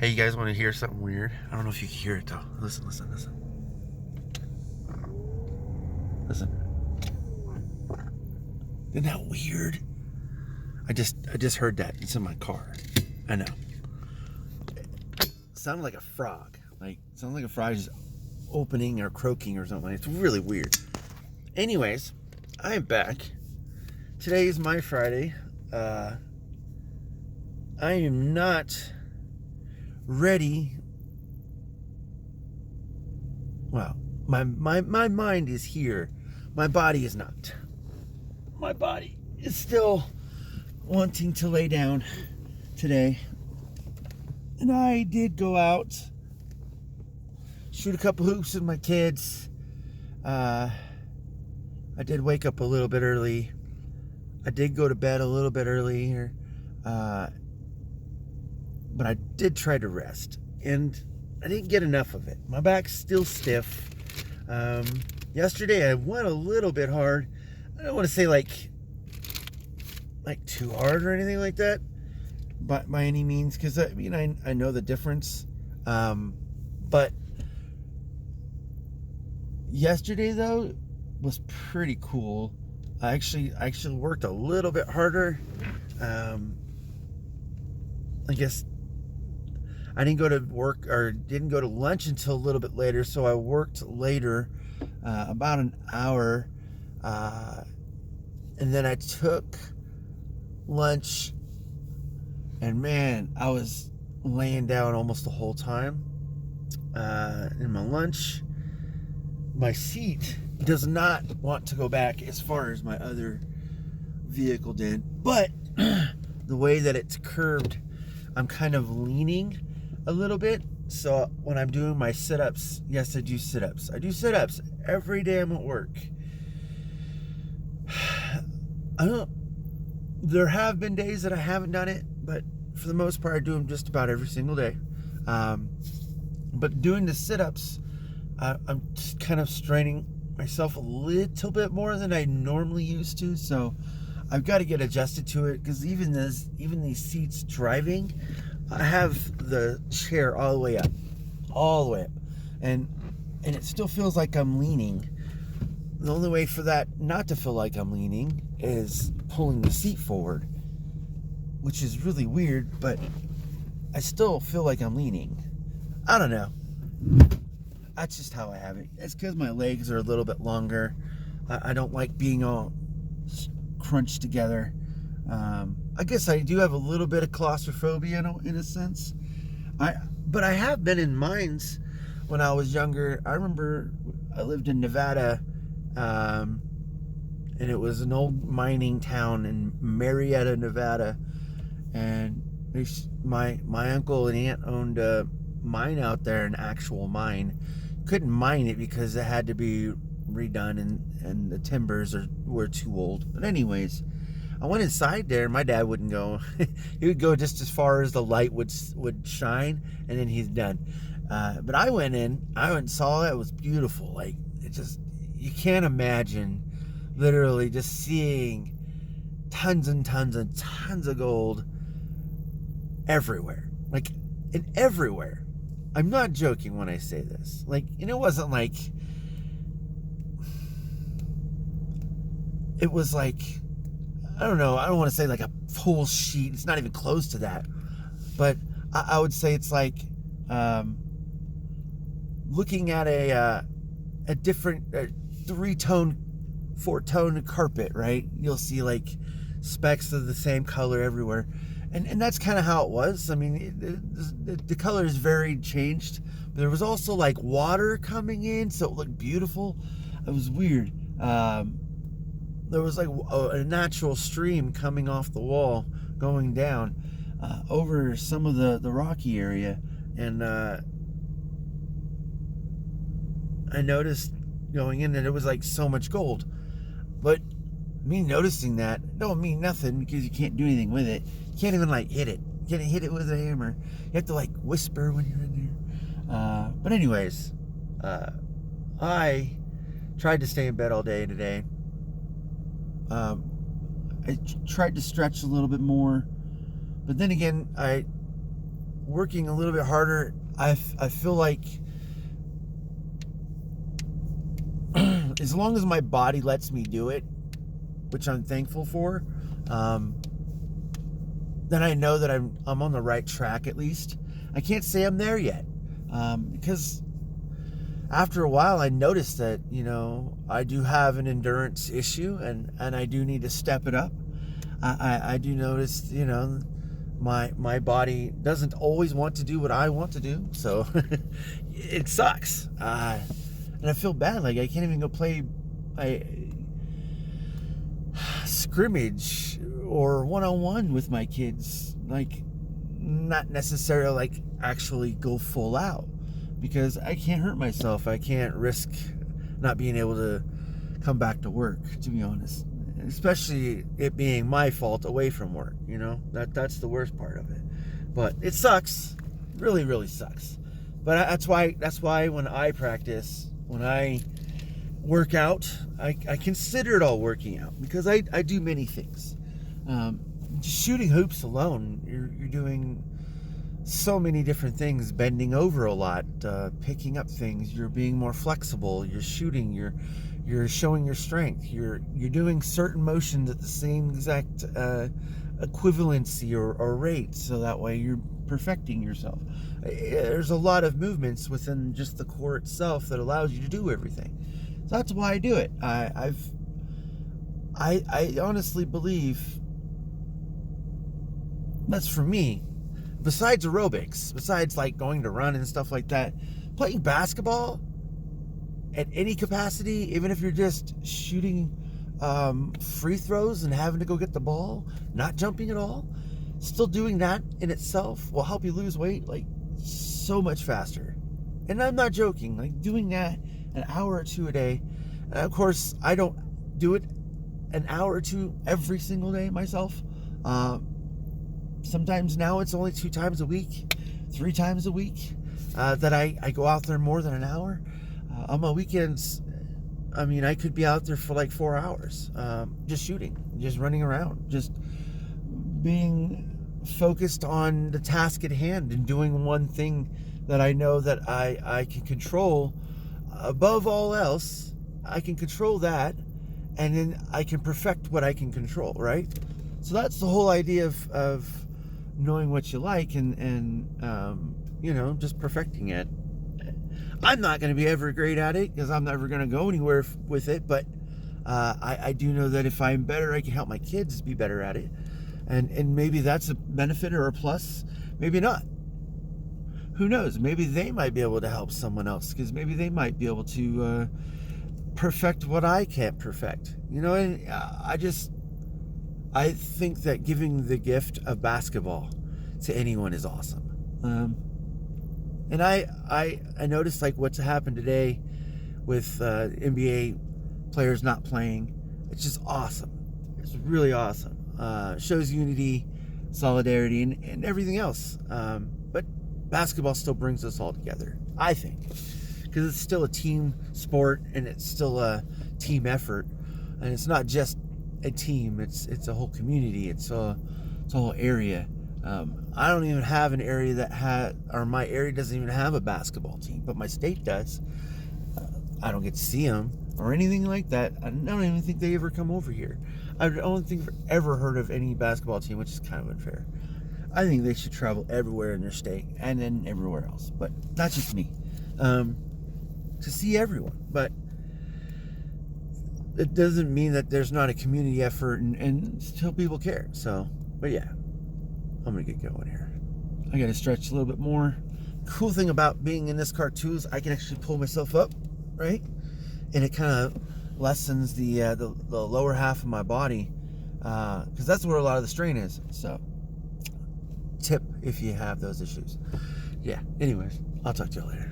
Hey, you guys want to hear something weird? I don't know if you can hear it though. Listen. Isn't that weird? I just heard that. It's in my car. I know. It sounded like a frog. Sounded like a frog just opening or croaking or something. It's really weird. Anyways, I am back. Today is my Friday. I am not ready. Well, my mind is here. My body is not. My body is still wanting to lay down today. And I did go out, shoot a couple hoops with my kids. I did wake up a little bit early. I did go to bed a little bit earlier. But I did try to rest. And I didn't get enough of it. My back's still stiff. Yesterday I went a little bit hard. I don't want to say like too hard or anything like that, but by any means, because I know the difference. But yesterday though was pretty cool. I actually worked a little bit harder. I guess I didn't go to work or didn't go to lunch until a little bit later, so I worked later, about an hour, and then I took lunch, and man, I was laying down almost the whole time. In my lunch, my seat does not want to go back as far as my other vehicle did, but the way that it's curved, I'm kind of leaning a little bit. So when I'm doing my sit-ups, yes, I do sit-ups. I do sit-ups every day I'm at work. There have been days that I haven't done it, but for the most part, I do them just about every single day. But doing the sit-ups, I'm just kind of straining myself a little bit more than I normally used to. So I've got to get adjusted to it, because even these seats driving, I have the chair all the way up, and it still feels like I'm leaning. The only way for that not to feel like I'm leaning is pulling the seat forward, which is really weird, but I still feel like I'm leaning. I don't know. That's just how I have it. It's because my legs are a little bit longer. I don't like being all crunched together. I guess I do have a little bit of claustrophobia in a sense. But I have been in mines when I was younger. I remember I lived in Nevada, and it was an old mining town in Marietta, Nevada. And my uncle and aunt owned a mine out there, an actual mine. Couldn't mine it because it had to be redone, and the timbers were too old. But anyways, I went inside there, and my dad wouldn't go. He would go just as far as the light would shine, and then he's done. But I went and saw it. It was beautiful. Like, it just, you can't imagine literally just seeing tons and tons and tons of gold everywhere. Like, everywhere. I'm not joking when I say this. Like, and it wasn't like, it was like, I don't know, I don't want to say like a full sheet. It's not even close to that. But I would say it's like looking at a different 3-tone, 4-tone carpet, right? You'll see like specks of the same color everywhere. And that's kind of how it was. I mean, the colors varied, changed. But there was also like water coming in, so it looked beautiful. It was weird. There was like a natural stream coming off the wall, going down over some of the rocky area. And I noticed going in that it was like so much gold. But me noticing that don't mean nothing, because you can't do anything with it. You can't even like hit it. You can't hit it with a hammer. You have to like whisper when you're in there. But anyways, I tried to stay in bed all day today. I tried to stretch a little bit more, but then again, I working a little bit harder, I feel like as long as my body lets me do it, which I'm thankful for, then I know that I'm on the right track at least. I can't say I'm there yet, because after a while I noticed that, I do have an endurance issue, and I do need to step it up. I do notice, my body doesn't always want to do what I want to do, so it sucks. And I feel bad, like I can't even go play scrimmage or one-on-one with my kids, like not necessarily like actually go full out, because I can't hurt myself. I can't risk not being able to come back to work, to be honest, especially it being my fault away from work. That's the worst part of it. But it sucks, really, really sucks. But that's why when I practice, when I work out, I consider it all working out, because I do many things. Just shooting hoops alone, you're doing so many different things, bending over a lot, picking up things, you're being more flexible, you're shooting, you're showing your strength, you're doing certain motions at the same exact equivalency or rate, so that way you're perfecting yourself. There's a lot of movements within just the core itself that allows you to do everything. So that's why I do it. I honestly believe that's, for me, besides aerobics, besides like going to run and stuff like that, playing basketball at any capacity, even if you're just shooting free throws and having to go get the ball, not jumping at all, still doing that in itself will help you lose weight like so much faster. And I'm not joking, like doing that an hour or two a day. And of course, I don't do it an hour or two every single day myself. Sometimes now it's only 2 times a week, 3 times a week that I go out there more than an hour. On my weekends, I could be out there for like 4 hours, just shooting, just running around, just being focused on the task at hand and doing one thing that I know that I can control above all else. I can control that, and then I can perfect what I can control, right? So that's the whole idea of knowing what you like and just perfecting it. I'm not going to be ever great at it, because I'm never going to go anywhere with it, but I do know that if I'm better, I can help my kids be better at it. And maybe that's a benefit or a plus, maybe not. Who knows? Maybe they might be able to help someone else, because maybe they might be able to perfect what I can't perfect. And I think that giving the gift of basketball to anyone is awesome. And I noticed like what's happened today with NBA players not playing. It's just awesome. It's really awesome. Shows unity, solidarity, and everything else. But basketball still brings us all together, I think, because it's still a team sport, and it's still a team effort, and it's not just a team. It's a whole community. It's a whole area. I don't even have an area my area doesn't even have a basketball team, but my state does. I don't get to see them or anything like that. I don't even think they ever come over here. I don't think I've ever heard of any basketball team, which is kind of unfair. I think they should travel everywhere in their state and then everywhere else, but that's just me. To see everyone, but it doesn't mean that there's not a community effort and still people care. So, but yeah, I'm gonna get going here. I gotta stretch a little bit more. Cool thing about being in this car too is I can actually pull myself up, right? And it kind of lessens the lower half of my body, because that's where a lot of the strain is. So, tip if you have those issues. Yeah. Anyways, I'll talk to you later.